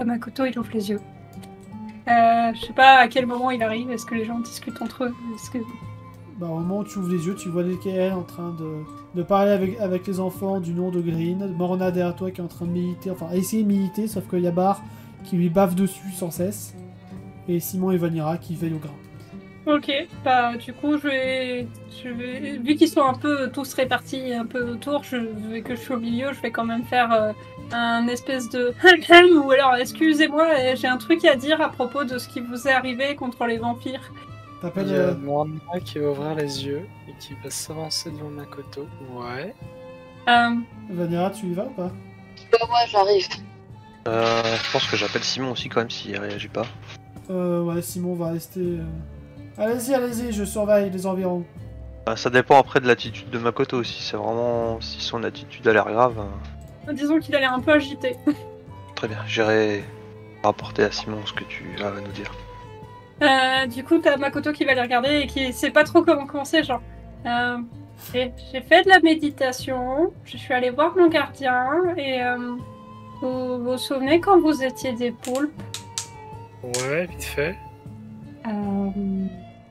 Makoto, il ouvre les yeux. Je sais pas à quel moment il arrive. Est-ce que les gens discutent entre eux? Est-ce que... Bah, au moment où tu ouvres les yeux, tu vois Lesquels en train de parler avec les enfants du nom de Green. Morna derrière toi qui est en train de militer, enfin essayer de militer, sauf qu'il y a Bar qui lui baffe dessus sans cesse. Et Simon et Vanira qui veillent au grain. Ok, bah du coup je vais vu qu'ils sont un peu tous répartis un peu autour, vu que je suis au milieu, je vais quand même faire un espèce de ou alors excusez-moi, j'ai un truc à dire à propos de ce qui vous est arrivé contre les vampires. Il T'appelles y a Morna qui va ouvrir les yeux et qui va s'avancer devant Makoto. Ouais. Vanira, tu y vas ou pas? Ouais, j'arrive. Je pense que j'appelle Simon aussi quand même s'il réagit pas. Ouais, Simon va rester... Allez-y, je surveille les environs. Ça dépend après de l'attitude de Makoto aussi. C'est vraiment si son attitude a l'air grave. Disons qu'il a l'air un peu agité. Très bien, j'irai rapporter à Simon ce que tu as à nous dire. Du coup, t'as Makoto qui va les regarder et qui sait pas trop comment commencer, genre. J'ai fait de la méditation, je suis allée voir mon gardien et vous vous souvenez quand vous étiez des poulpes? Ouais, vite fait.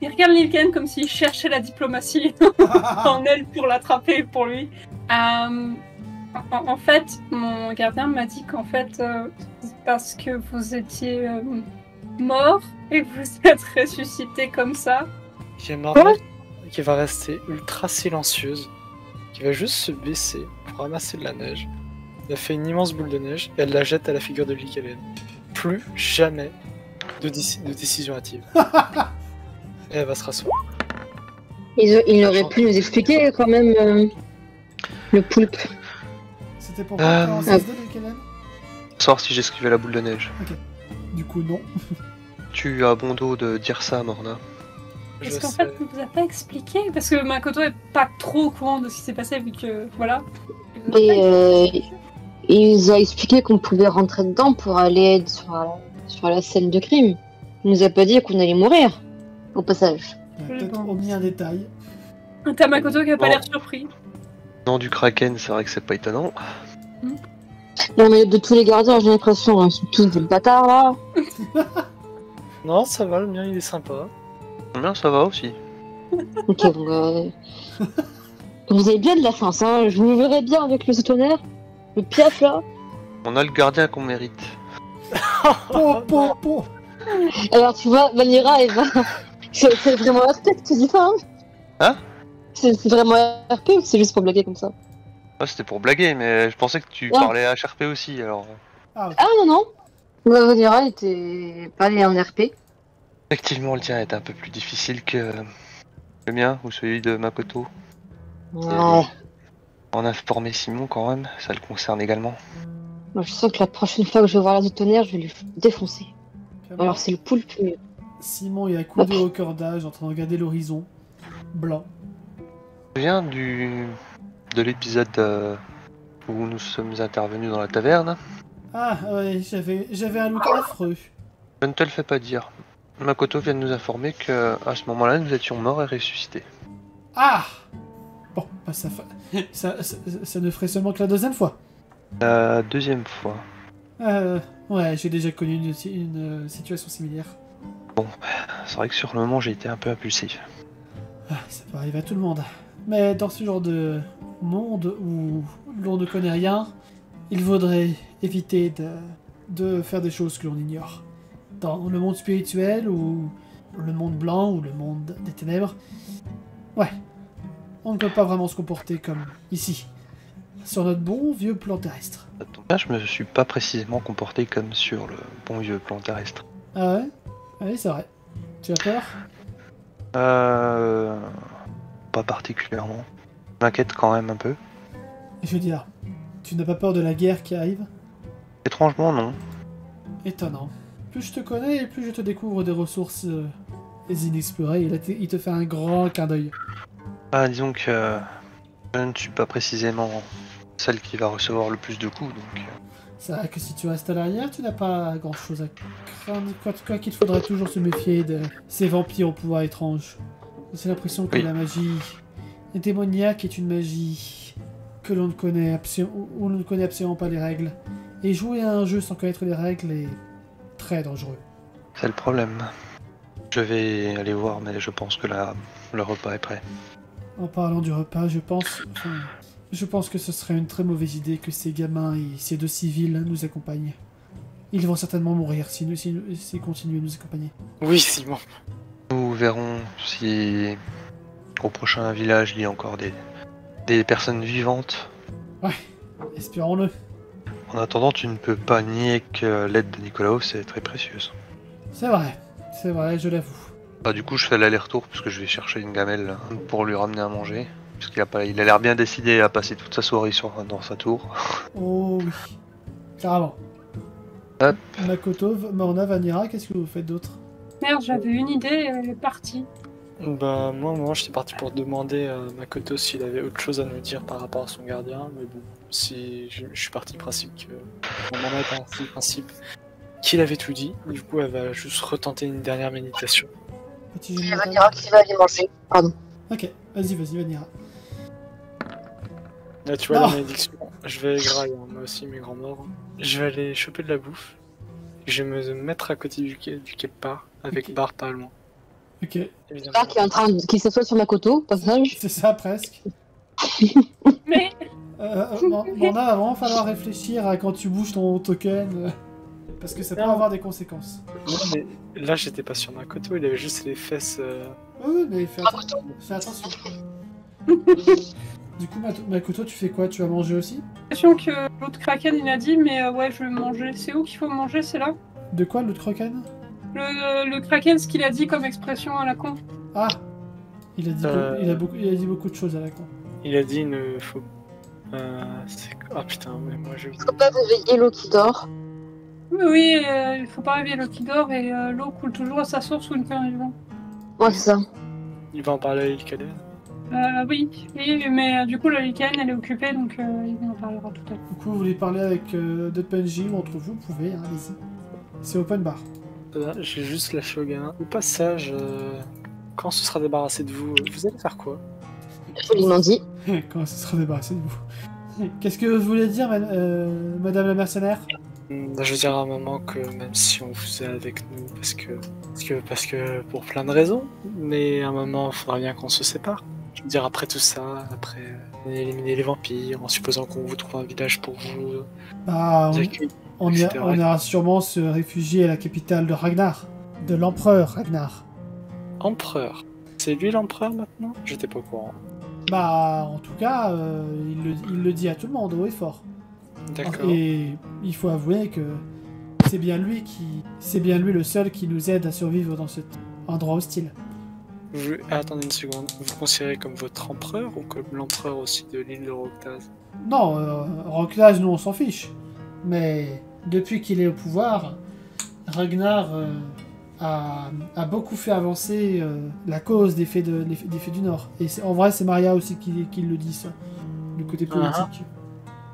Il regarde Lilken comme s'il cherchait la diplomatie en elle pour l'attraper pour lui. En fait, mon gardien m'a dit qu'en fait, parce que vous étiez mort et que vous êtes ressuscité comme ça. Il y a Morna qui va rester ultra silencieuse, qui va juste se baisser pour ramasser de la neige. Elle fait une immense boule de neige et elle la jette à la figure de Likelen. Plus jamais de décision hâtive. Et elle va se rasseoir. Il aurait pu nous expliquer quand même le poulpe. C'était pour faire un CSD de Kellen? Savoir si j'esquivais la boule de neige. Ok. Du coup, non. Tu as bon dos de dire ça, Morna. Est-ce qu'en fait, on vous a pas expliqué? Parce que Makoto est pas trop au courant de ce qui s'est passé, vu que, voilà. Et il nous a expliqué qu'on pouvait rentrer dedans pour aller sur la scène de crime. Il nous a pas dit qu'on allait mourir, au passage. On a peut-être omis un détail. T'as Makoto qui a pas l'air surpris. Non, du Kraken, c'est vrai que c'est pas étonnant. Non mais de tous les gardiens, j'ai l'impression, ils sont tous des bâtards là. Non, ça va, le mien il est sympa. Bien, ça va aussi. Ok, bon, vous avez bien de la chance, hein. Je vous verrai bien avec le tonnerre, le piaf là. On a le gardien qu'on mérite. Po. Alors tu vois, Vanira, elle va... c'est vraiment RP que tu dis ça, hein? Hein? C'est vraiment RP ou c'est juste pour blaguer comme ça? Ah, c'était pour blaguer, mais je pensais que tu parlais HRP aussi, alors... Ah non. Vanira était pas allé en RP. Effectivement, le tien est un peu plus difficile que le mien, ou celui de Makoto. Ouais. On a formé Simon quand même, ça le concerne également. Moi, je sens que la prochaine fois que je vais voir la du tonnerre, je vais lui défoncer. Alors c'est le poulpe, mais... Simon est accoudé au cordage en train de regarder l'horizon. Blanc. Je viens de l'épisode où nous sommes intervenus dans la taverne. Ah ouais, j'avais un look affreux. Je ne te le fais pas dire. Makoto vient de nous informer que à ce moment-là, nous étions morts et ressuscités. Ah! Bon, bah ça ne ferait seulement que la deuxième fois. La deuxième fois. Ouais, j'ai déjà connu une situation similaire. Bon, c'est vrai que sur le moment, j'ai été un peu impulsif. Ah, ça peut arriver à tout le monde. Mais dans ce genre de monde où l'on ne connaît rien, il vaudrait éviter de faire des choses que l'on ignore. Dans le monde spirituel ou le monde blanc ou le monde des ténèbres, ouais, on ne peut pas vraiment se comporter comme ici, sur notre bon vieux plan terrestre. Là, je me suis pas précisément comporté comme sur le bon vieux plan terrestre. Ah ouais? Oui, c'est vrai. Tu as peur? Pas particulièrement. Je m'inquiète quand même un peu. Je veux dire, tu n'as pas peur de la guerre qui arrive? Étrangement, non. Étonnant. Plus je te connais et plus je te découvre des ressources inexplorées. Il te fait un grand clin d'œil. Ah, disons que je ne suis pas précisément celle qui va recevoir le plus de coups, donc... C'est vrai que si tu restes à l'arrière, tu n'as pas grand chose à craindre. Quoi qu'il faudrait toujours se méfier de ces vampires au pouvoir étrange. J'ai l'impression que la magie démoniaque est une magie que l'on ne connaît absolument pas les règles. Et jouer à un jeu sans connaître les règles est très dangereux. C'est le problème. Je vais aller voir, mais je pense que le repas est prêt. En parlant du repas, je pense que ce serait une très mauvaise idée que ces gamins et ces 2 civils nous accompagnent. Ils vont certainement mourir s'ils continuent à nous accompagner. Oui, Simon. Nous verrons si au prochain village il y a encore des personnes vivantes. Espérons-le. En attendant, tu ne peux pas nier que l'aide de Nicolaos est très précieuse. C'est vrai, je l'avoue. Bah, du coup, je fais l'aller-retour parce que je vais chercher une gamelle pour lui ramener à manger. Parce il a l'air bien décidé à passer toute sa soirée dans sa tour. Oh oui, carrément. Hop. Makoto, Morna, Vanira, qu'est-ce que vous faites d'autre? Merde, j'avais une idée et elle est partie. Bah, moi j'étais parti pour demander à Makoto s'il avait autre chose à nous dire par rapport à son gardien, mais bon, si je suis parti du principe que. On en est parti du principe qu'il avait tout dit, du coup elle va juste retenter une dernière méditation. Petit Il jeu y de a mental. Vanira qui va aller manger. Pardon. Ok, vas-y, Vanira. Là tu vois Non. la malédiction, je vais aller grailler, hein, moi aussi mes grands morts. Je vais aller choper de la bouffe, je vais me mettre à côté du part, avec Ok. Bar pas loin. Ok, Évidemment. Bar qui est en train qui s'assoit sur Makoto, au passage. c'est ça presque. Mais Morna, va vraiment falloir réfléchir à quand tu bouges ton token. Parce que ça peut Non. avoir des conséquences. Non, mais là j'étais pas sur Makoto, il avait juste les fesses. Oui, mais fais attention. Du coup, Makoto, tu fais quoi? Tu vas manger aussi? j'ai l'impression que l'autre Kraken il a dit, mais ouais, je vais manger. C'est où qu'il faut manger, c'est là? De quoi, l'autre croquenne? Le Kraken, ce qu'il a dit comme expression à la con. Ah, il a dit, il a dit beaucoup de choses à la con. Il a dit ne faut. Ah putain, mais moi je. Faut pas réveiller l'eau qui dort. Oui, il faut pas réveiller l'eau qui dort et l'eau coule toujours à sa source ou une fin vivant. Ouais, c'est ça. Il va en parler à Ilkaden. Oui, mais du coup la Lycaène elle est occupée donc il en parlera tout à l'heure. Du coup, vous voulez parler avec d'autres PNJ ou entre vous, vous pouvez, hein, allez-y. C'est open bar. J'ai juste lâché au gamin. Au passage, quand on se sera débarrassé de vous, vous allez faire quoi? Joliment dit. Quand ce sera débarrassé de vous. Qu'est-ce que vous voulez dire, madame la mercenaire? Je veux dire à maman que même si on vous est avec nous, parce que pour plein de raisons, mais à un moment il faudra bien qu'on se sépare. Je veux dire après tout ça, après éliminer les vampires, en supposant qu'on vous trouve un village pour vous Bah, accueillir. on etc. ira sûrement se réfugier à la capitale de Ragnar. De l'empereur Ragnar. Empereur. C'est lui l'empereur maintenant? J'étais pas au courant. Bah, en tout cas, il le dit à tout le monde, haut et fort. D'accord. Et il faut avouer que c'est bien lui le seul qui nous aide à survivre dans cet endroit hostile. Attendez une seconde. Vous le considérez comme votre empereur ou comme l'empereur aussi de l'île de Roctaz? Non, Rocklaz, nous on s'en fiche. Mais depuis qu'il est au pouvoir, Ragnar a beaucoup fait avancer la cause des fées du Nord. Et en vrai, c'est Maria aussi qui le dit, ça. Le côté politique.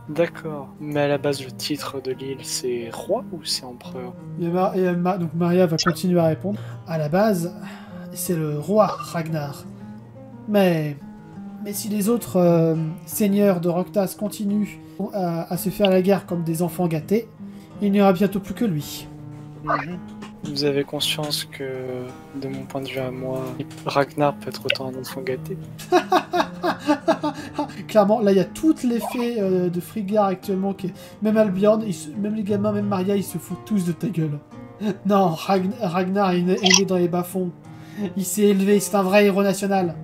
D'accord. Mais à la base, le titre de l'île, c'est roi ou c'est empereur? Donc Maria va continuer à répondre. À la base, c'est le roi Ragnar. Mais si les autres seigneurs de Roctaz continuent à se faire la guerre comme des enfants gâtés, il n'y aura bientôt plus que lui. Vous avez conscience que, de mon point de vue à moi, Ragnar peut être autant un enfant gâté? Clairement, là il y a toutes les fées de Friggar actuellement, même Albion, même les gamins, même Maria, ils se foutent tous de ta gueule. Non, Ragnar est né dans les bas-fonds. Il s'est élevé, c'est un vrai héros national.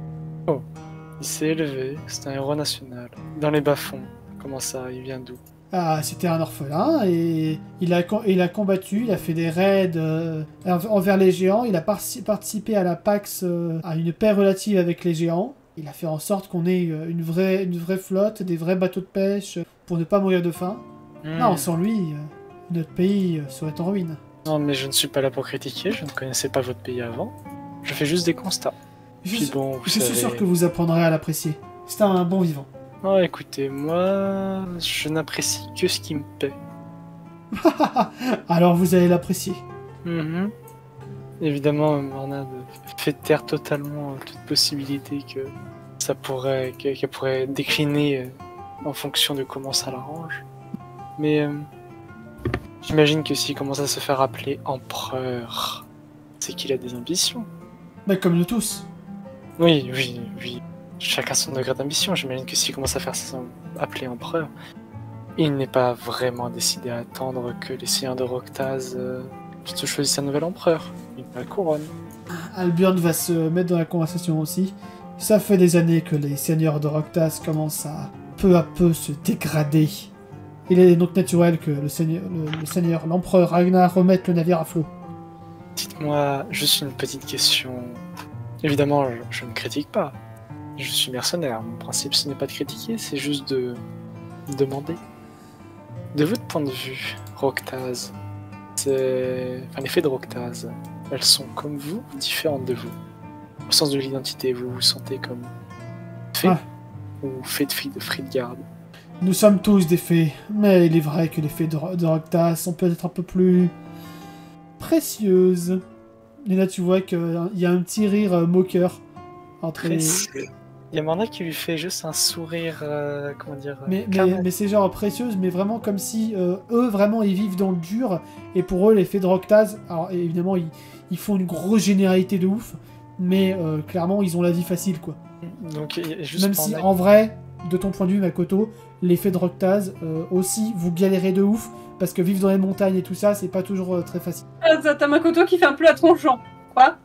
Il s'est élevé, c'est un héros national. Dans les bas-fonds. Comment ça? Il vient d'où? Ah, c'était un orphelin et il a combattu, il a fait des raids envers les géants, il a participé à la Pax, à une paix relative avec les géants. Il a fait en sorte qu'on ait une vraie flotte, des vrais bateaux de pêche pour ne pas mourir de faim. Non, sans lui, notre pays serait en ruine. Non, mais je ne suis pas là pour critiquer, je ne connaissais pas votre pays avant. Je fais juste des constats. Je Puis bon, vous suis savez... sûr que vous apprendrez à l'apprécier. C'est un bon vivant. Oh, écoutez, moi, je n'apprécie que ce qui me paie. Alors vous allez l'apprécier. Évidemment, Morna fait taire totalement toute possibilité que ça pourrait, qu'elle pourrait décliner en fonction de comment ça l'arrange. Mais J'imagine que s'il commence à se faire appeler empereur, c'est qu'il a des ambitions. Mais comme nous tous. Oui. Chacun son degré d'ambition. J'imagine que s'il commence à faire appeler empereur, il n'est pas vraiment décidé à attendre que les seigneurs de Roctaz se choisissent un nouvel empereur. Il la couronne. Albion va se mettre dans la conversation aussi. Ça fait des années que les seigneurs de Roctaz commencent à peu se dégrader. Il est donc naturel que l'empereur Ragnar remette le navire à flot. Dites-moi juste une petite question. Évidemment, je ne critique pas. Je suis mercenaire. Mon principe, ce n'est pas de critiquer, c'est juste de demander. De votre point de vue, Roctaz, les fées de Roctaz, elles sont comme vous ou différentes de vous? Au sens de l'identité, vous vous sentez comme fée ou fée de Fridgard? Nous sommes tous des fées, mais il est vrai que les fées de Roctaz sont peut-être un peu plus précieuses. Et là, tu vois qu'il y a un petit rire moqueur entre les... Il y a Morna qui lui fait juste un sourire, comment dire... Mais c'est genre précieuse, mais vraiment comme si eux, vraiment, ils vivent dans le dur. Et pour eux, les fées de Roctaz, alors évidemment, ils font une grosse généralité de ouf. Mais clairement, ils ont la vie facile, quoi. Donc, juste même si, en vrai, de ton point de vue, Makoto, les fées de Roctaz, aussi, vous galérez de ouf. Parce que vivre dans les montagnes et tout ça, c'est pas toujours très facile. T'as Makoto qui fait un peu la tronche, genre. Quoi?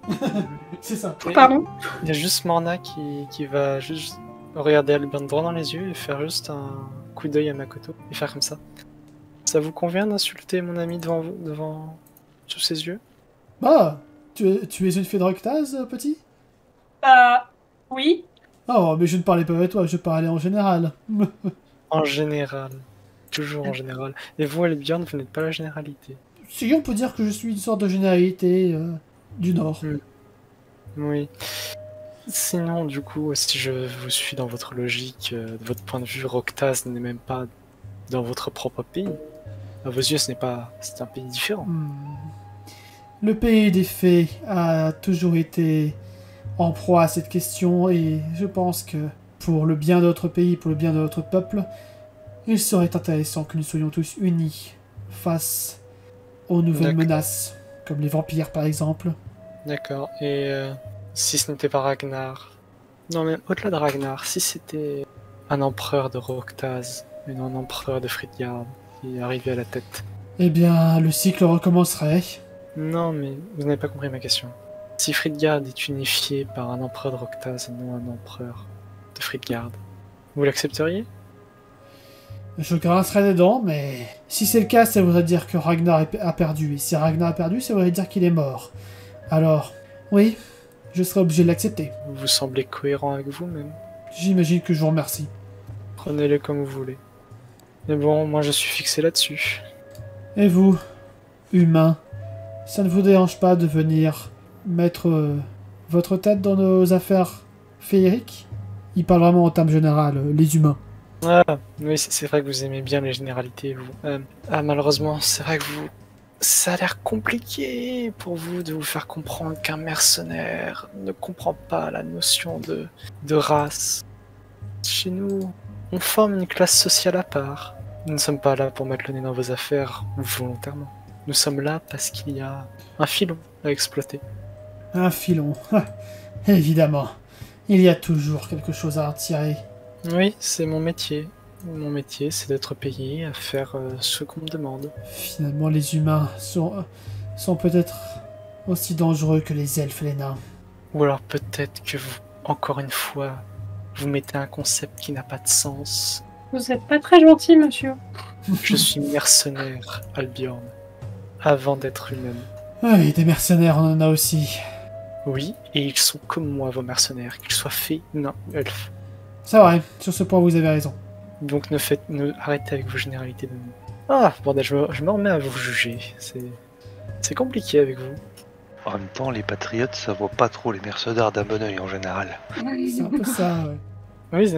C'est ça. Pardon? Il y a juste Morna qui va juste regarder Albion droit dans les yeux et faire juste un coup d'œil à Makoto et faire comme ça. Ça vous convient d'insulter mon ami sous ses yeux? Bah, tu es une fée de Roctaz, petit? Oui. Oh, mais je ne parlais pas avec toi, je parlais en général. En général. Toujours en général. Et vous, Albion, vous n'êtes pas la généralité. Si, on peut dire que je suis une sorte de généralité du Nord. Oui. Sinon, du coup, si je vous suis dans votre logique, de votre point de vue, Roctaz n'est même pas dans votre propre pays. À vos yeux, c'est un pays différent. Le pays des fées a toujours été en proie à cette question et je pense que pour le bien de notre pays, pour le bien de notre peuple, il serait intéressant que nous soyons tous unis face aux nouvelles menaces, comme les vampires par exemple. D'accord, et si ce n'était pas Ragnar... Non, mais au-delà de Ragnar, si c'était un empereur de Roctaz, et non un empereur de Fridgard qui arrivait à la tête. Eh bien, le cycle recommencerait. Non, mais vous n'avez pas compris ma question. Si Fridgard est unifié par un empereur de Roctaz et non un empereur de Fridgard, vous l'accepteriez? Je grincerais des dents, mais si c'est le cas, ça voudrait dire que Ragnar a perdu. Et si Ragnar a perdu, ça voudrait dire qu'il est mort. Alors, oui, je serais obligé de l'accepter. Vous semblez cohérent avec vous-même. J'imagine que je vous remercie. Prenez-le comme vous voulez. Mais bon, moi je suis fixé là-dessus. Et vous, humain, ça ne vous dérange pas de venir mettre votre tête dans nos affaires féeriques? Il parle vraiment en termes généraux, les humains. Ah, oui, c'est vrai que vous aimez bien les généralités, vous. Malheureusement, c'est vrai que vous... Ça a l'air compliqué pour vous de vous faire comprendre qu'un mercenaire ne comprend pas la notion de race. Chez nous, on forme une classe sociale à part. Nous ne sommes pas là pour mettre le nez dans vos affaires volontairement. Nous sommes là parce qu'il y a un filon à exploiter. Un filon, évidemment. Il y a toujours quelque chose à en tirer. Oui, c'est mon métier. Mon métier, c'est d'être payé à faire ce qu'on me demande. Finalement, les humains sont peut-être aussi dangereux que les elfes et les nains. Ou alors peut-être que vous, encore une fois, vous mettez un concept qui n'a pas de sens. Vous êtes pas très gentil, monsieur. Je suis mercenaire, Albion, avant d'être humain. Oui, des mercenaires, on en a aussi. Oui, et ils sont comme moi, vos mercenaires, qu'ils soient fées, nains, elfes. C'est vrai, sur ce point, vous avez raison. Donc arrêtez avec vos généralités de nous. Ah, bordel, je me remets à vous juger. C'est compliqué avec vous. En même temps, les patriotes, ça voit pas trop les mercenaires d'un bon oeil en général. C'est un peu ça, ouais. Oui,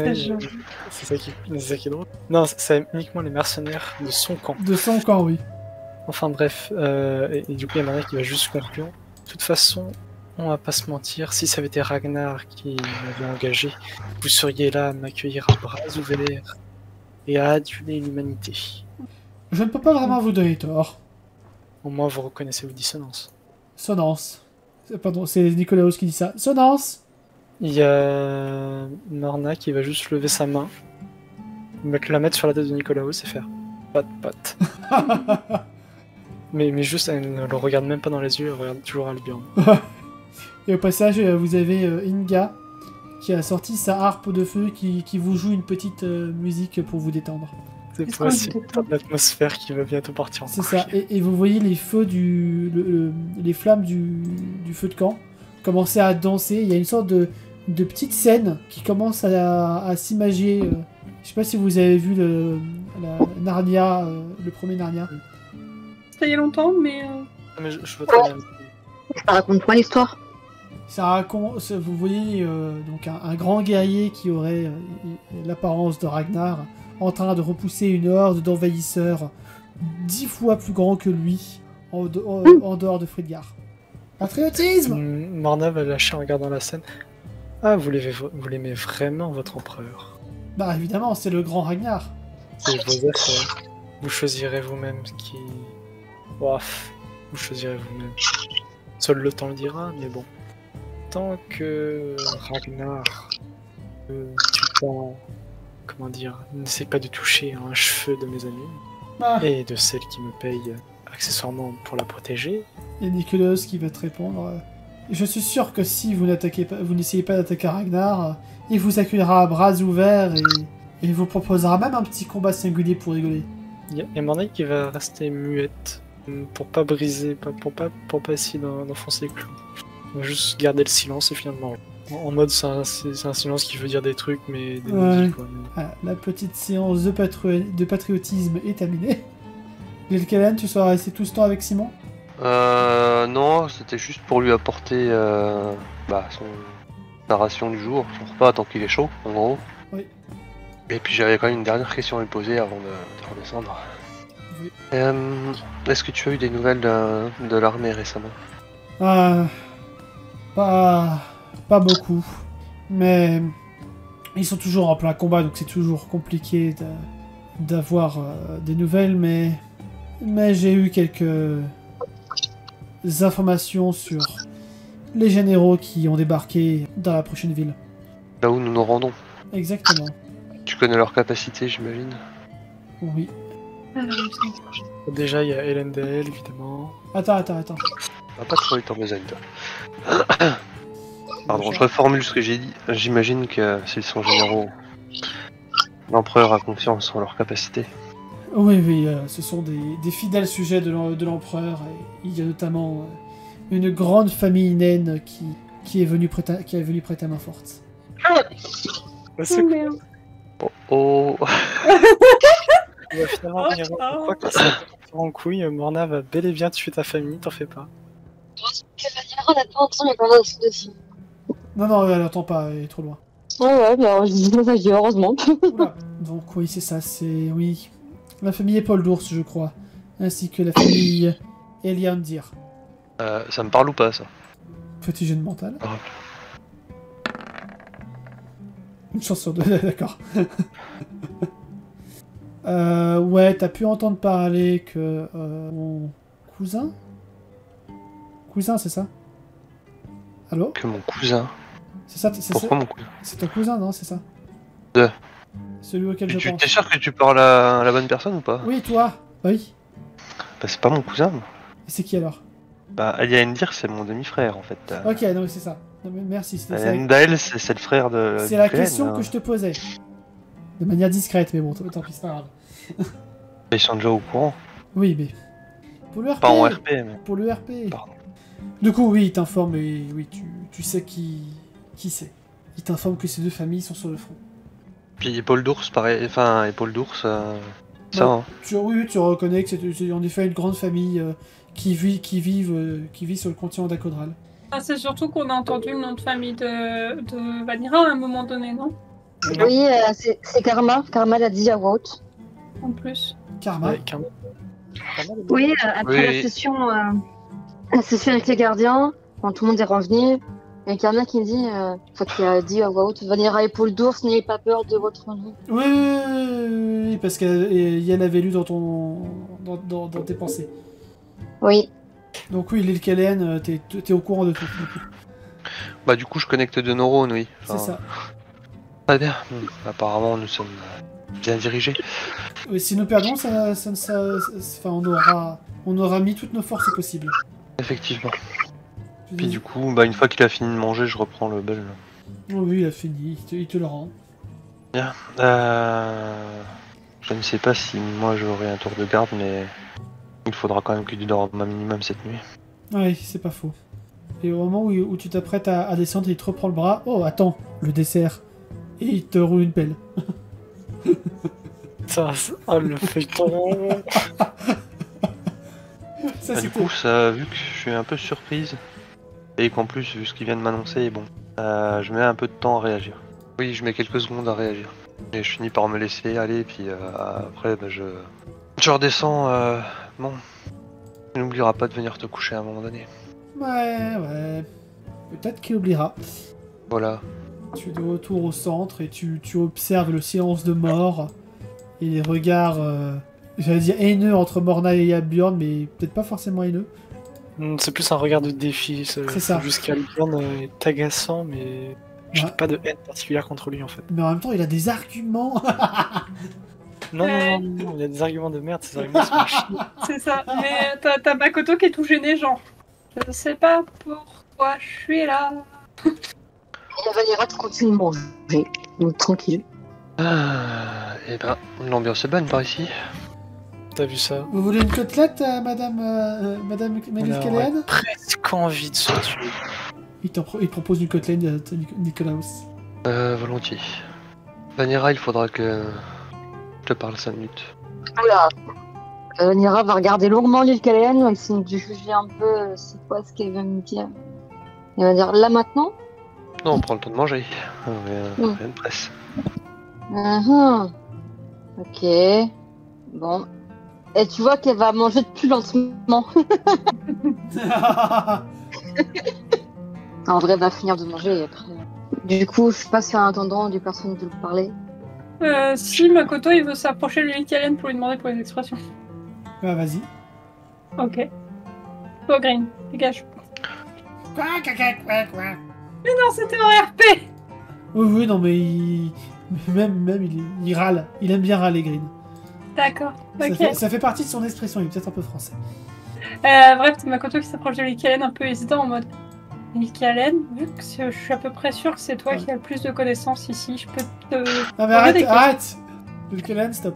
c'est ça qui est drôle. Non, c'est uniquement les mercenaires de son camp. De son camp, oui. Enfin bref, et du coup, il y a Maria qui va juste conclure. De toute façon, on va pas se mentir, si ça avait été Ragnar qui m'avait engagé, vous seriez là à m'accueillir à bras ouverts et à aduler l'humanité. Je ne peux pas vraiment vous donner tort. Au moins, vous reconnaissez vos dissonances. Sonance. Pardon, c'est Nicolaos qui dit ça. Sonance. Il y a Morna qui va juste lever sa main, la mettre sur la tête de Nicolaos et faire pat pat. mais juste, elle ne le regarde même pas dans les yeux, elle regarde toujours Albion. Et au passage, vous avez Inga qui a sorti sa harpe de feu qui vous joue une petite musique pour vous détendre. C'est Est-ce pour qu'on essayer dit de l'atmosphère qui va bientôt partir en C'est couille. ça. Et vous voyez les feux les flammes du feu de camp commencer à danser. Il y a une sorte de petite scène qui commence à s'imager. Je sais pas si vous avez vu la Narnia, le premier Narnia. Ça y est longtemps, mais... Mais je veux très bien. Ça raconte quoi l'histoire? Ça raconte, vous voyez donc un grand guerrier qui aurait l'apparence de Ragnar en train de repousser une horde d'envahisseurs 10 fois plus grands que lui en dehors de Fridgar. Patriotisme! Morna va lâcher en regardant la scène. Ah, vous l'aimez vraiment, votre empereur? Bah évidemment, c'est le grand Ragnar. C'est vos affaires. Vous choisirez vous-même qui... Ouaf, vous choisirez vous-même. Seul le temps le dira, mais bon. Tant que Ragnar tue pas... Comment dire? N'essaie pas de toucher un cheveu de mes amis. Ah. Et de celle qui me paye accessoirement pour la protéger. Et Nicolas qui va te répondre je suis sûr que si vous n'essayez pas d'attaquer Ragnar, il vous accueillera à bras ouverts et vous proposera même un petit combat singulier pour rigoler. Il y a Morna qui va rester muette pour pas briser, pour pas essayer d'enfoncer les clous. On va juste garder le silence et finalement. En mode c'est un silence qui veut dire des trucs mais des non-dits, quoi. Ah, la petite séance de patriotisme est terminée. Lilkelen, tu seras resté tout ce temps avec Simon? Non, c'était juste pour lui apporter son narration du jour, son repas tant qu'il est chaud, en gros. Oui. Et puis j'avais quand même une dernière question à lui poser avant de redescendre. Oui. Est-ce que tu as eu des nouvelles de l'armée récemment? Pas beaucoup. Mais ils sont toujours en plein combat, donc c'est toujours compliqué d'avoir des nouvelles, mais j'ai eu quelques informations sur les généraux qui ont débarqué dans la prochaine ville. Là où nous nous rendons. Exactement. Tu connais leur capacité, j'imagine? Oui. Déjà il y a Elendel évidemment. Attends. On va pas trop être en besogne, toi. Pardon, je reformule ce que j'ai dit. J'imagine que s'ils sont généraux, l'empereur a confiance en leur capacité. Oui, ce sont des fidèles sujets de l'empereur. Et il y a notamment une grande famille naine qui est venue prêter main forte. C'est Oh merde. Oh. Il va finalement venir. Je crois que ça en couille, Morna va bel et bien tuer ta famille, t'en fais pas. On attend ensemble, mais quand on dessus. Non, elle attend pas, elle est trop loin. Ouais, bah je dis ça, je dis heureusement. Oula. Donc oui, c'est ça, oui. La famille Épaule d'Ours, je crois. Ainsi que la famille Eliandir. Ça me parle ou pas, ça? Petit jeu de mental. Ah. Une chance sur deux, d'accord. Ouais, t'as pu entendre parler que mon cousin? Cousin, c'est ça? Allô? Que mon cousin. C'est ça, Pourquoi mon cousin? c'est ton cousin, non? C'est ça? Celui auquel je pense. T'es sûr que tu parles à la bonne personne ou pas? Oui, toi? Oui. Bah, c'est pas mon cousin, moi. Et c'est qui alors? Bah, Aliandir, c'est mon demi-frère, en fait. Ok, non, c'est ça. Non, mais merci, Aliandael, c'est le frère de... c'est la Glenn, question hein. que je te posais. De manière discrète, mais bon, tant pis, c'est pas grave. Ils sont déjà au courant. Oui, mais... Pour le RP. Pas en RP, mais... Pour le RP. Pardon. Du coup, oui, il t'informe, et oui, tu sais qui c'est. Il t'informe que ces deux familles sont sur le front. Puis Épaule d'Ours, pareil... Enfin, Épaule d'Ours, ça, Ouais. hein. Oui, tu reconnais que c'est en effet une grande famille qui vit sur le continent d'Akodral. Ah, c'est surtout qu'on a entendu le nom de famille de Vanira à un moment donné, non? Oui, c'est Karma. Karma l'a dit à voix haute. En plus. Karma. Ouais, Karma. Oui, après Oui. la session avec les gardiens, quand tout le monde est revenu, il y a Karma qui dit, qui a dit à voix haute, Vanira épaule d'ours, n'ayez pas peur de votre nom. Oui, parce qu'Yann avait lu dans tes pensées. Oui. Donc oui, l'île Kalen, t'es au courant de tout. Du coup. Bah du coup je connecte deux neurones, oui. C'est ça. Très bien. Apparemment nous sommes bien dirigés. Si nous perdons, on aura mis toutes nos forces possibles. Effectivement. Puis du coup, bah une fois qu'il a fini de manger, je reprends le bel. Oh oui, il a fini, il te le rend. Bien. Je ne sais pas si moi j'aurai un tour de garde, mais il faudra quand même que tu dormes un minimum cette nuit. Oui, c'est pas faux. Et au moment où tu t'apprêtes à descendre, il te reprend le bras. Oh, attends, le dessert. Et il te roule une pelle. Ça, le feuilleton. Ça, Du coup, ça, vu que je suis un peu surprise, et qu'en plus, vu ce qu'il vient de m'annoncer, bon, je mets un peu de temps à réagir. Oui, je mets quelques secondes à réagir. Et je finis par me laisser aller, puis après, bah, je redescends. Bon, tu n'oublieras pas de venir te coucher à un moment donné. Ouais. Peut-être qu'il oubliera. Voilà. Tu es de retour au centre et tu observes le silence de mort et les regards, j'allais dire haineux entre Morna et Albion, mais peut-être pas forcément haineux. C'est plus un regard de défi. C'est ça. Jusqu'à Albion est agaçant, mais je n'ai pas de haine particulière contre lui en fait. Mais en même temps, il a des arguments. Non, il a des arguments de merde, ces arguments sont à chier. C'est ça. Mais t'as Makoto qui est tout gêné, genre. Je sais pas pourquoi je suis là. Et Vanira, tu continues de manger. Donc tranquille. Et ben, l'ambiance est bonne par ici. T'as vu ça? Vous voulez une côtelette, Madame Mélisse Alors, Callahan? presque envie de se tuer. Il propose une côtelette à Nicolaus. Volontiers. Vanira, il faudra que je te parle 5 minutes. Oula. Vanira va regarder longuement l'île Caléenne, essayer de juger un peu c'est quoi ce qu'elle va me dire. Elle va dire là maintenant. Non, on prend le temps de manger. Rien de presse. Ok. Bon. Et tu vois qu'elle va manger plus lentement. En vrai, elle va finir de manger et après. Du coup, je sais pas si en attendant des personnes veulent parler. Si Makoto il veut s'approcher de l'île Kalen pour lui demander pour les expressions. Bah, vas-y. Ok. Toi, Green, dégage. Quoi. Mais non, c'était un RP. Oui, non, mais il râle. Il aime bien râler, Green. D'accord, ok. Ça fait partie de son expression, il est peut-être un peu français. Bref, c'est Makoto qui s'approche de l'île Kalen un peu hésitant en mode... L'île Kalen, vu que je suis à peu près sûr que c'est toi qui as le plus de connaissances ici, je peux te... Ah mais arrête Le Callahan, stop.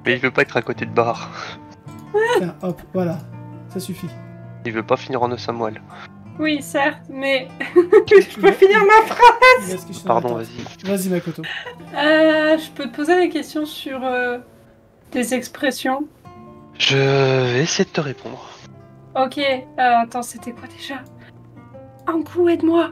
Mais il veut pas être à côté de bar. Tiens, hop, voilà. Ça suffit. Il veut pas finir en os à moelle. Oui, certes, mais... je peux finir ma phrase. Pardon, vas-y. Vas-y, Makoto. Je peux te poser des questions sur des expressions. Je vais essayer de te répondre. Ok, attends, c'était quoi déjà? Un coup, aide-moi.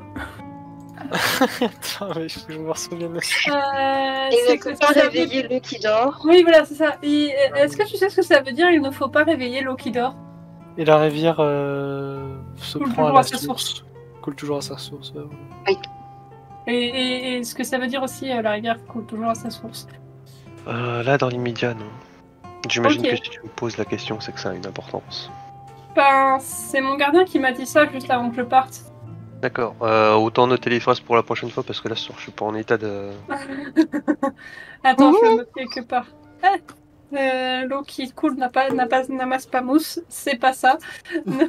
Attends, mais il faut que je me souvienne aussi. Il ne faut pas réveiller l'eau qui dort. Oui, voilà, c'est ça. Est-ce que tu sais ce que ça veut dire? Il ne faut pas réveiller l'eau qui dort. Et la rivière se Coule prend toujours à à sa source. Coule toujours à sa source. Et ce que ça veut dire aussi, la rivière coule toujours à sa source. Là, dans l'immédiat, non. J'imagine Ok. que si tu me poses la question, c'est que ça a une importance. Ben, c'est mon gardien qui m'a dit ça juste avant que je parte. D'accord. Autant noter les phrases pour la prochaine fois, parce que là, ce soir, je suis pas en état de... Attends, je le note quelque part. L'eau qui coule n'amasse pas mousse, c'est pas ça. Il ne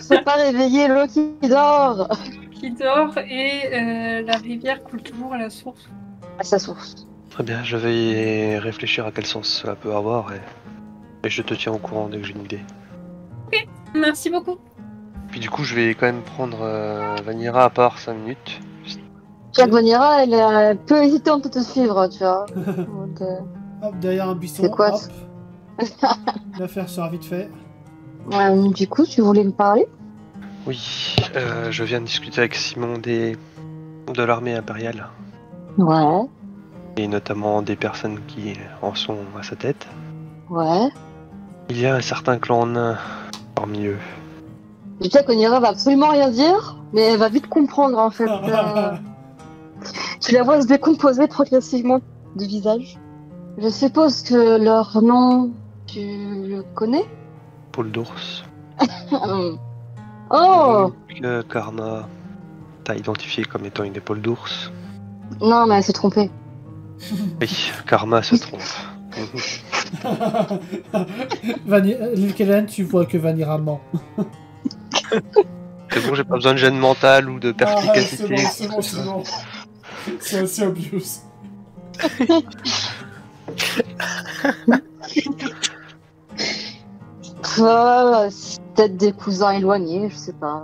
faut pas réveiller l'eau qui dort. Qui dort et la rivière coule toujours à la source. À sa source. Très bien, je vais réfléchir à quel sens cela peut avoir, et je te tiens au courant dès que j'ai une idée. Merci beaucoup. Puis du coup, je vais quand même prendre Vanira à part 5 minutes. Jack Vanira, elle est un peu hésitante de te suivre, tu vois. Donc, Hop, derrière un buisson, C'est quoi, hop. L'affaire sera vite fait. du coup, tu voulais me parler? Oui, je viens de discuter avec Simon de l'armée impériale, Ouais, et notamment des personnes qui en sont à sa tête. ouais. Il y a un certain clan nain parmi eux. Jack Vanira va absolument rien dire, mais elle va vite comprendre en fait. Tu la vois se décomposer progressivement du visage. Je suppose que leur nom Tu le connais? Paul d'ours. Oh! Que Karma t'a identifié comme étant une épaule d'ours. Non, mais elle s'est trompée. Oui, Karma se trompe. Lil Kellen, tu vois que Vanira ment. C'est bon, j'ai pas besoin de gêne mentale ou de perspicacité. C'est bon. C'est aussi obvious. C'est peut-être des cousins éloignés, je sais pas.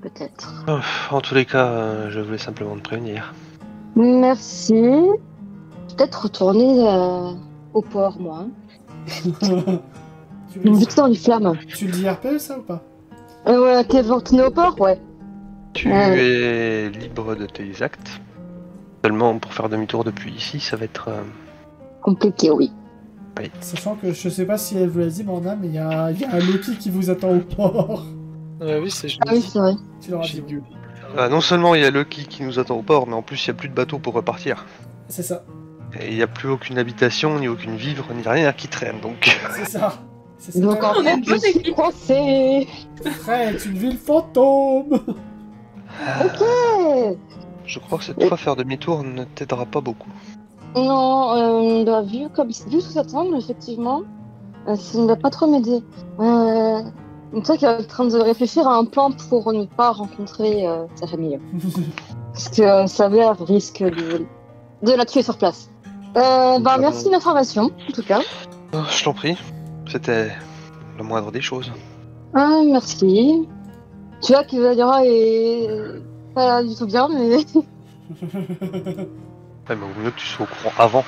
Peut-être. En tous les cas, je voulais simplement te prévenir. Merci. Peut-être retourner au port, moi. Vite dans les flammes. Tu le dis RP, ça, ou pas? Ouais, t'es retourné au port, ouais. Tu es libre de tes actes. Seulement, pour faire demi-tour depuis ici, ça va être... Compliqué, oui. Sachant que je sais pas si elle vous l'a dit, Morna, mais il y a un Loki qui vous attend au port. Oui, c'est Ah oui, c'est vrai. Tu l'auras dit. J'ai dû. non seulement il y a Lucky qui nous attend au port, mais en plus il n'y a plus de bateau pour repartir. C'est ça. Et il n'y a plus aucune habitation, ni aucune vivre, ni rien qui traîne, donc... C'est ça. Donc en On est fait, une je bonne suis équipe. coincée. Frère, est une ville fantôme. Ok. Je crois que cette fois, faire demi-tour ne t'aidera pas beaucoup. Non, bah, vu sous cet angle, effectivement, ça ne va pas trop m'aider. Toi qui est en train de réfléchir à un plan pour ne pas rencontrer sa famille. Parce que sa mère risque de la tuer sur place. Merci de l'information, en tout cas. Je t'en prie, c'était le moindre des choses. Ah, merci. Tu vois que Valera est pas du tout bien, mais... Ouais, mais au mieux que tu sois au courant avant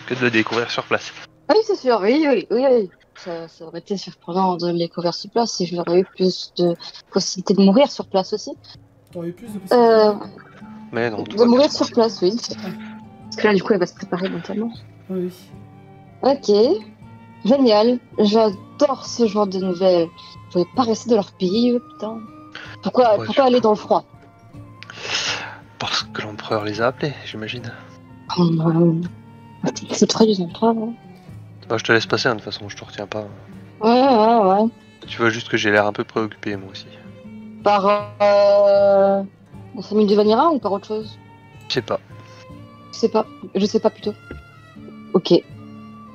que de le découvrir sur place. Ah oui, c'est sûr, oui. Ça aurait été surprenant de le découvrir sur place si j'aurais eu plus de possibilités de mourir sur place aussi. T'aurais eu plus de possibilités. Mais non, De mourir sur place, oui. Parce que là, du coup, elle va se préparer mentalement. Oui. Ok, génial. J'adore ce genre de nouvelles. Je ne pouvais pas rester dans leur pays, putain. Pourquoi aller dans le froid? Parce que l'empereur les a appelés, j'imagine. C'est très du empereur, hein. Bah, je te laisse passer, hein, de toute façon, je te retiens pas. Ouais. Tu vois juste que j'ai l'air un peu préoccupé, moi aussi. Par la famille de Vanira ou par autre chose? Je sais pas. Je sais pas plutôt. Ok.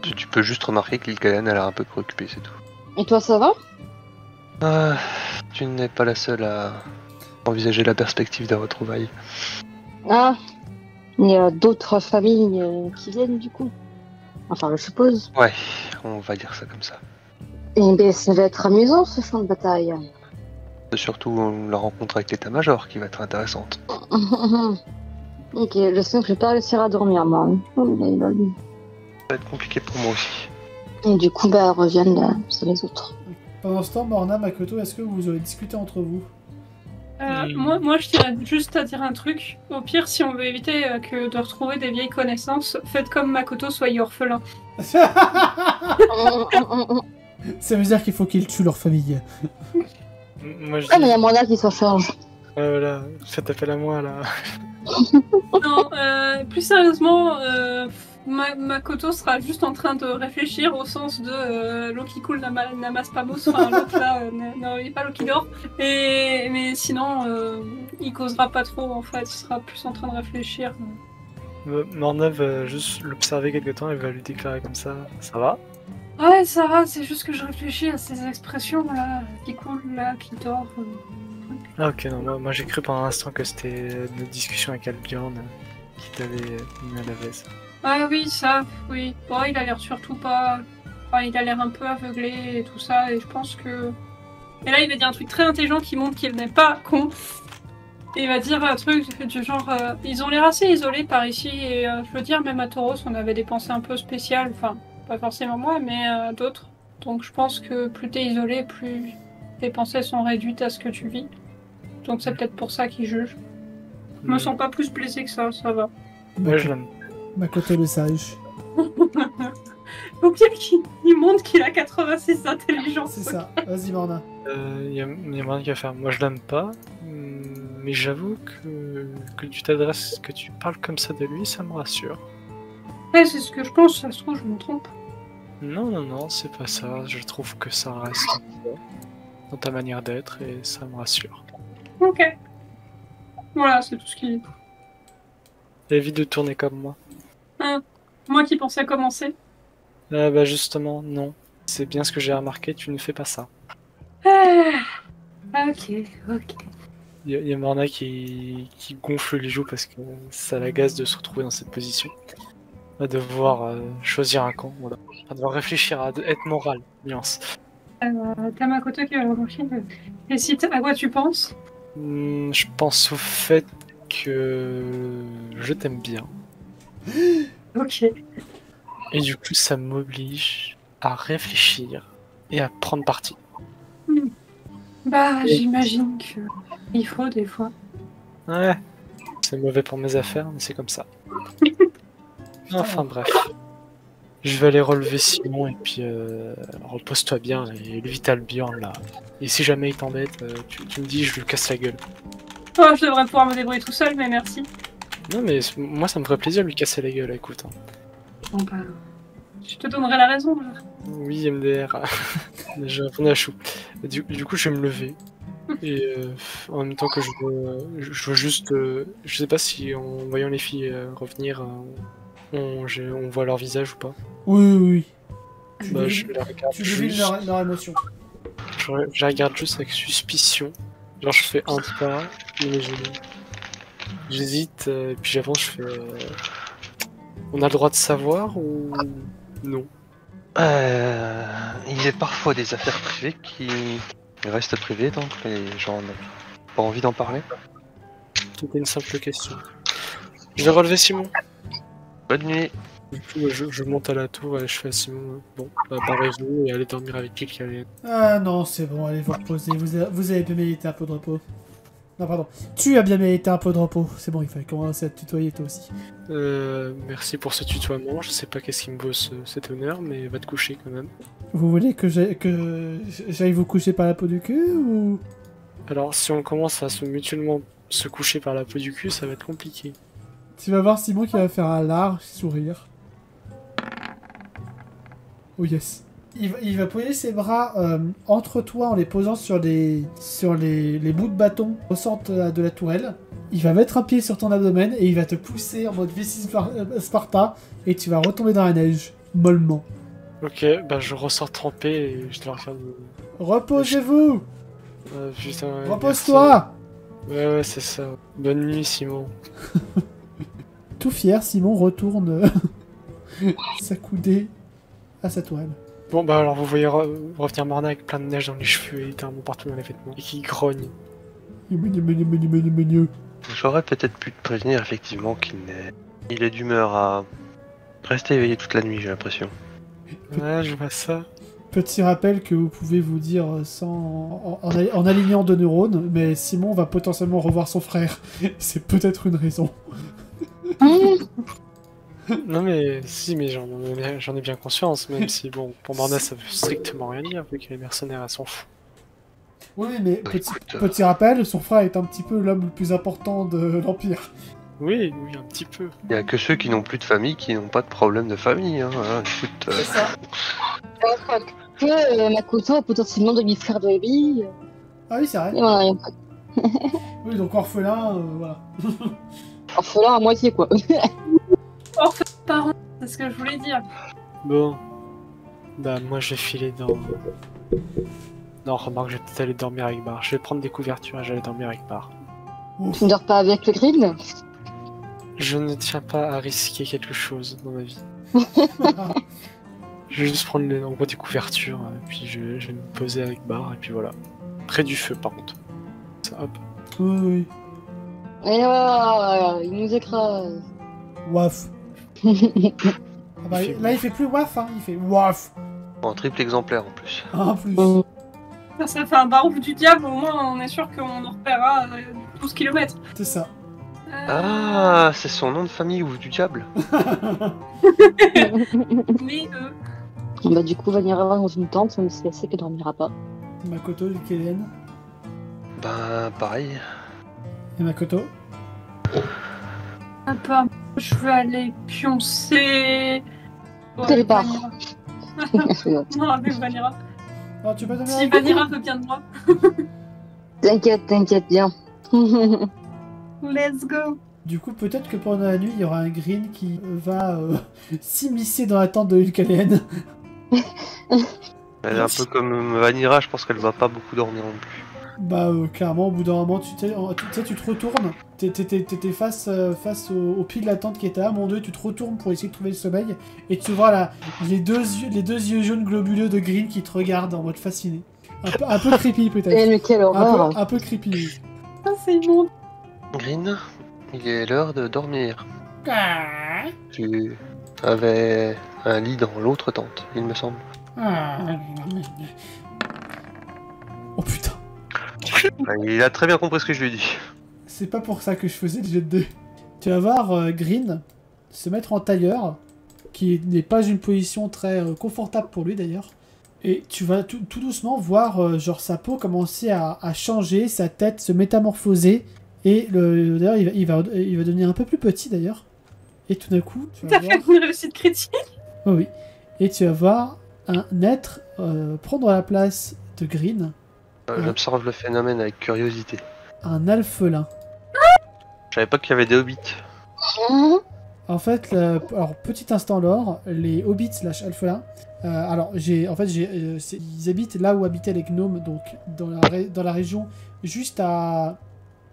Tu peux juste remarquer que l'Ilkalen a l'air un peu préoccupée, c'est tout. Et toi, ça va? Tu n'es pas la seule à envisager la perspective d'un retrouvailles. Ah, il y a d'autres familles qui viennent du coup. Enfin, je suppose. Ouais, on va dire ça comme ça. Et ben, ça va être amusant ce champ de bataille. C'est surtout la rencontre avec l'état-major qui va être intéressante. Ok, je sens que je vais pas réussir à dormir, moi. Ça va être compliqué pour moi aussi. Et du coup, reviennent sur les autres. Pendant ce temps, Morna, Makoto, est-ce que vous avez discuté entre vous? Moi, je tiens juste à dire un truc. Au pire, si on veut éviter que de retrouver des vieilles connaissances, faites comme Makoto, soyez orphelin. Ça veut dire qu'il faut qu'ils tuent leur famille. Moi, je Ah, mais il y dis... a Morna qui s'en charge. Voilà, faites appel à moi, là. Non, plus sérieusement, Makoto sera juste en train de réfléchir au sens de l'eau qui coule n'amasse pas mousse, enfin l'autre là n'est pas l'eau qui dort. Mais sinon, il causera pas trop en fait, il sera plus en train de réfléchir. Morna va juste l'observer quelque temps et va lui déclarer comme ça. Ça va? Ouais, ça va, c'est juste que je réfléchis à ces expressions là, qui coulent là, qui dort. Ah ok, non, moi j'ai cru pendant un instant que c'était notre discussion avec Albion qui t'avait mis mal à l'aise. Ah oui, ça, oui. Bon, il a l'air surtout pas... Enfin, il a l'air un peu aveuglé et tout ça, et je pense que... Et là, il va dire un truc très intelligent qui montre qu'il n'est pas con. Et il va dire un truc du genre... ils ont l'air assez isolés par ici, et je veux dire, même à Tauros, on avait des pensées un peu spéciales. Enfin, pas forcément moi, mais d'autres. Donc je pense que plus t'es isolé, plus tes pensées sont réduites à ce que tu vis. Donc c'est peut-être pour ça qu'il juge. Je me sens pas plus blessé que ça va. Ouais, je l'aime. Makoto le sage. Faut bien qu'il montre qu'il a 86 d'intelligence. C'est ça. Vas-y, Morna. Y a moyen qu'à faire. Moi je l'aime pas, mais j'avoue que tu t'adresses, que tu parles comme ça de lui, ça me rassure. Ouais, c'est ce que je pense, ça se trouve, je me trompe. Non, c'est pas ça. Je trouve que ça reste dans ta manière d'être et ça me rassure. Ok. Voilà, c'est tout ce qui... Évite de tourner comme moi. Moi qui pensais commencer. Bah justement, non. C'est bien ce que j'ai remarqué, tu ne fais pas ça. Ok. Il y a Morna qui gonfle les joues parce que ça l'agace de se retrouver dans cette position. On va devoir choisir un camp, voilà. On va devoir réfléchir à être moral, nuance. T'as Makoto qui va remarquer. Et si à quoi tu penses? Je pense au fait que je t'aime bien. Ok. Et du coup, ça m'oblige à réfléchir et à prendre parti. Bah, j'imagine que il faut des fois. Ouais, c'est mauvais pour mes affaires, mais c'est comme ça. Enfin bref. Je vais aller relever Simon et puis repose-toi bien et le Vital Bjorn là. Et si jamais il t'embête, tu me dis, je lui casse la gueule. Oh, je devrais pouvoir me débrouiller tout seul, mais merci. Non mais moi ça me ferait plaisir de lui casser la gueule, écoute. Hein. Bon bah, je te donnerai la raison. Oui, MDR. J'ai répondu à chou. Du coup, je vais me lever. Et en même temps que je veux juste... je sais pas si en voyant les filles revenir, on voit leur visage ou pas. Oui. Bah, je les regarde Tu devines juste. leur émotion. Je les regarde juste avec suspicion. Genre, je fais un pas, mais j'hésite, puis j'avance, je fais... on a le droit de savoir ou non? Il est parfois des affaires privées qui restent privées, donc les gens n'ont pas envie d'en parler. C'était une simple question. Je vais relever Simon. Bonne nuit. Du coup, je monte à la tour et je fais à Simon, bon, bah, barrez-vous et allez dormir avec qui allait. Ah non, c'est bon, allez vous reposer. Vous avez bien mérité un peu de repos. Non, pardon. Tu as bien mérité un peu de repos. C'est bon, il fallait commencer à te tutoyer toi aussi. Merci pour ce tutoiement. Je sais pas qu'est-ce qui me vaut cet honneur, mais va te coucher quand même. Vous voulez que j'aille vous coucher par la peau du cul ou... Alors, si on commence à mutuellement se coucher par la peau du cul, ça va être compliqué. Tu vas voir Simon qui va faire un large sourire. Oh yes. Il va poser ses bras entre toi en les posant sur les bouts de bâton au centre de la tourelle. Il va mettre un pied sur ton abdomen et il va te pousser en mode V6 Sparta et tu vas retomber dans la neige, mollement. Ok, bah je ressors trempé et je te la regarde. Reposez-vous. Putain, ouais, Repose-toi. merci. Ouais, c'est ça. Bonne nuit, Simon. Tout fier, Simon retourne sa coudée à sa tourelle. Bon, bah alors vous voyez revenir Morna avec plein de neige dans les cheveux et littéralement partout dans les vêtements. Et qui grogne. J'aurais peut-être pu te prévenir effectivement il est d'humeur à rester éveillé toute la nuit, j'ai l'impression. Ouais, je vois ça. Petit rappel que vous pouvez vous dire en alignant deux neurones, mais Simon va potentiellement revoir son frère. C'est peut-être une raison. Non mais si, mais j'en ai bien conscience, même si bon, pour Morna ça veut strictement rien dire vu qu'elle est mercenaire, elle s'en fout. Oui, mais petit rappel, son frère est un petit peu l'homme le plus important de l'Empire. Oui, un petit peu. Il y a que ceux qui n'ont plus de famille qui n'ont pas de problème de famille. Hein. Écoute, C'est ça. Que Makoto a potentiellement demi-frère de Abby. Ah oui, c'est vrai. Et voilà, y a pas Oui, donc orphelin, voilà. orphelin à moitié, quoi. Parents, c'est ce que je voulais dire. Bon. Bah moi je vais filer dans... Non, remarque, je vais peut-être aller dormir avec Bar. Je vais prendre des couvertures et j'allais dormir avec Bar. Tu ne dors pas avec le green? Je ne tiens pas à risquer quelque chose dans ma vie. Je vais juste prendre en gros des couvertures, puis je vais me poser avec Bar, et puis voilà. Près du feu par contre. Ça, hop. Oui. Et voilà, il nous écrase. Waf. Ah bah, là, il fait plus waf, hein. Il fait waf. en triple exemplaire en plus. En plus. Ça fait un barouf du diable, au moins on est sûr qu'on nous repérera 12 km. C'est ça. Ah, c'est son nom de famille ou du diable. Mais Bah, du coup, Vanilla va dans une tente, même si elle sait qu'elle dormira pas. Makoto, Kellen. Ben, pareil. Et Makoto. je veux aller pioncer. Quelle part? Non, avec Vanira. Alors, tu vas donner Si Vanira veut bien de moi. T'inquiète bien. Let's go. Du coup, peut-être que pendant la nuit, il y aura un Green qui va s'immiscer dans la tente de Hulkalen. Elle est un peu comme Vanira, je pense qu'elle va pas beaucoup dormir non plus. Bah, clairement, au bout d'un moment, tu sais, tu te retournes. T'étais face au pied de la tente qui était là, mon dieu, tu te retournes pour essayer de trouver le sommeil. Et tu vois là, les deux yeux jaunes globuleux de Green qui te regardent en mode fasciné. Un peu creepy peut-être. Mais quelle horreur. Un peu creepy. Ah, c'est bon. Green, il est l'heure de dormir. Ah. Tu avais un lit dans l'autre tente, il me semble. Oh putain. Il a très bien compris ce que je lui ai dit. C'est pas pour ça que je faisais le jet de dés. Tu vas voir Green se mettre en tailleur, qui n'est pas une position très confortable pour lui d'ailleurs. Et tu vas tout doucement voir genre sa peau commencer à changer, sa tête se métamorphoser. Et d'ailleurs il va devenir un peu plus petit d'ailleurs. Et tout d'un coup, tu vas T'as voir... fait une réussite critique. Oh oui. Et tu vas voir un être prendre la place de Green, J'observe le phénomène avec curiosité. un alphelin. Je savais pas qu'il y avait des hobbits. En fait, alors petit instant lore, les hobbits slash alphelins, ils habitent là où habitaient les gnomes, donc dans la région juste à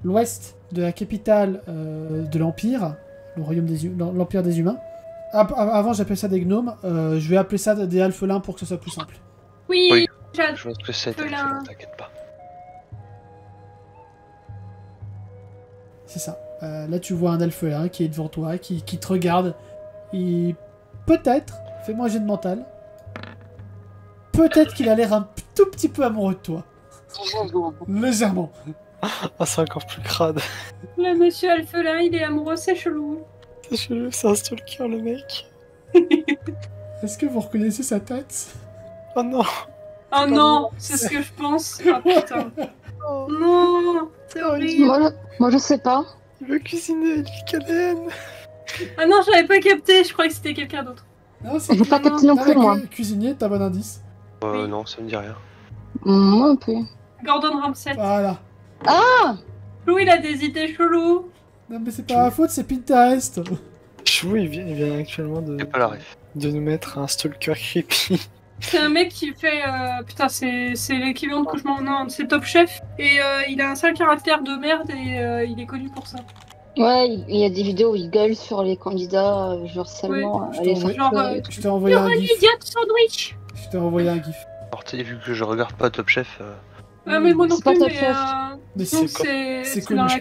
l'ouest de la capitale de l'Empire, le royaume l'Empire des humains. Avant j'appelais ça des gnomes, je vais appeler ça des alphelins pour que ce soit plus simple. Oui, Oui. j'adore. Je vois ce que c'est, Alphelin. t'inquiète pas. C'est ça. Là tu vois un alphelin qui est devant toi, qui te regarde, et peut-être, fais-moi un jet de mental, peut-être qu'il a l'air un tout petit peu amoureux de toi. Légèrement. Ah, c'est encore plus crade. Le monsieur Alphelin, il est amoureux, c'est chelou. C'est un stalker, le mec. Est-ce que vous reconnaissez sa tête? Oh non. Oh non, c'est ce que je pense. Oh putain. Oh, Non, c'est horrible. Moi, je sais pas. il veut cuisiner Hulkalen. Ah non, j'avais pas capté, je croyais que c'était quelqu'un d'autre. Non, c'est J'ai pas capté non plus, moi. Cuisinier, t'as bon indice. Oui. Non, ça me dit rien. Moi un peu. Gordon Ramsay. Voilà. Chou, il a des idées cheloues. Non mais c'est pas ma faute, c'est Pinterest. Chou, il vient actuellement C'est pas la ref. de nous mettre un stalker creepy. C'est un mec qui fait... putain, c'est l'équivalent de Cauchemar... Non, c'est Top Chef. Et il a un sale caractère de merde et il est connu pour ça. Ouais, il y a des vidéos où il gueule sur les candidats, genre seulement Ouais, à les je faire genre, pleurer. Je t'ai envoyé un gif. Idiot sandwich. Je t'ai envoyé un gif. Alors, tu sais, vu que je regarde pas Top Chef, Ah mais moi non C'est pas plus, Top mais... Chef. Mais sinon, c'est c'est dans connu.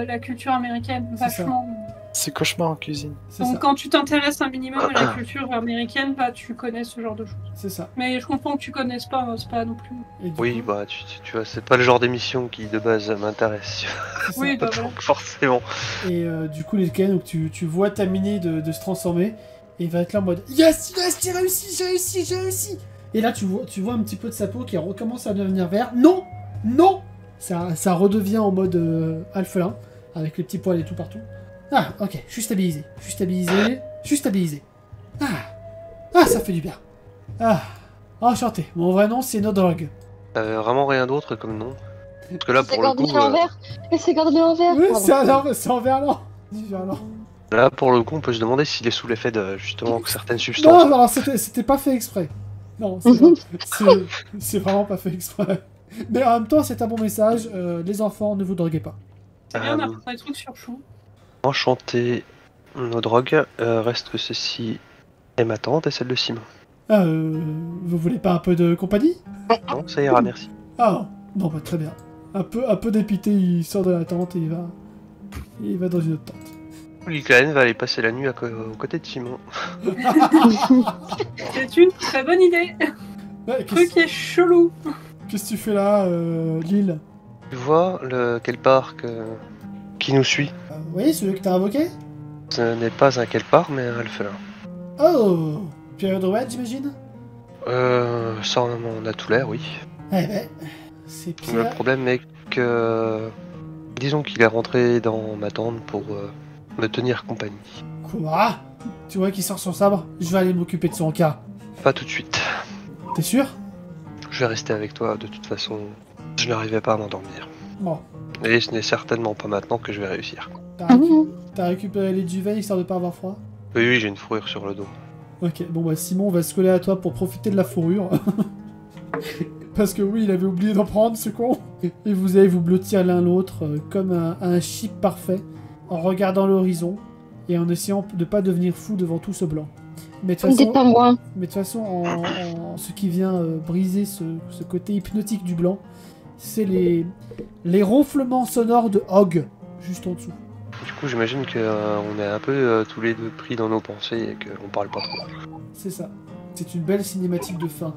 la culture américaine, C'est ça. vachement. C'est cauchemar en cuisine. C'est Donc ça. quand tu t'intéresses un minimum à la culture américaine, bah tu connais ce genre de choses. C'est ça. Mais je comprends que tu connaisses pas, c'est pas non plus... Et du oui, coup, bah, tu vois, c'est pas le genre d'émission qui de base m'intéresse. c'est ça. Oui, bah voilà. Donc, forcément. Et du coup, les Ken, donc tu vois ta mini de se transformer, et il va être là en mode yes, j'ai réussi. Et là, tu vois un petit peu de sa peau qui recommence à devenir vert. Non. Ça redevient en mode alphelin, avec les petits poils et tout partout. Ah, ok, je suis stabilisé. Ah, ça fait du bien. Ah, enchanté. Mon vrai nom, c'est Nodrog. T'avais vraiment rien d'autre comme nom. Parce que là, C'est pour le coup, Gordien en vert. Et c'est Gordien en vert. Oui, pardon. c'est en verlan. Dis verlan. là, pour le coup, on peut se demander s'il est sous l'effet de justement certaines substances. Non, c'était pas fait exprès. Non, c'est vraiment pas fait exprès. Mais en même temps, c'est un bon message. Les enfants, ne vous droguez pas. C'est bien, on Euh, apprend des trucs sur Chou. Enchanté, nos drogues. Reste que ceci est ma tante et celle de Simon. Vous voulez pas un peu de compagnie? Non, ça ira, merci. Ah, non, bah très bien. Un peu dépité, il sort de la tente et il va dans une autre tente. Hulkalen va aller passer la nuit aux côtés de Simon. C'est une très bonne idée. Ouais, Truc qui est chelou. qu'est-ce que tu fais là, Lille? Tu vois quel parc qui nous suit? Oui, celui que t'as invoqué? Ce n'est pas un quel parc, mais un alphelin. Oh, Pierre de Red, j'imagine? Ça en a tout l'air, oui. Eh ben, c'est Le Pierre. problème est que... Disons qu'il est rentré dans ma tente pour me tenir compagnie. Quoi? Tu vois qu'il sort son sabre? Je vais aller m'occuper de son cas. Pas tout de suite. T'es sûr? Je vais rester avec toi, de toute façon, je n'arrivais pas à m'endormir. Bon. Et ce n'est certainement pas maintenant que je vais réussir. T'as récupéré les duvets histoire de pas avoir froid? Oui, j'ai une fourrure sur le dos. Ok, bon bah Simon va se coller à toi pour profiter de la fourrure. Parce que oui, il avait oublié d'en prendre, ce con. Et vous allez vous blottir l'un l'autre comme un chip parfait, en regardant l'horizon et en essayant de pas devenir fou devant tout ce blanc. Mais de Comme des pingouins. façon, ce qui vient briser ce côté hypnotique du blanc, c'est les ronflements sonores de Hog, juste en dessous. Du coup, j'imagine qu'on est un peu tous les deux pris dans nos pensées et qu'on parle pas trop. C'est ça. C'est une belle cinématique de fin.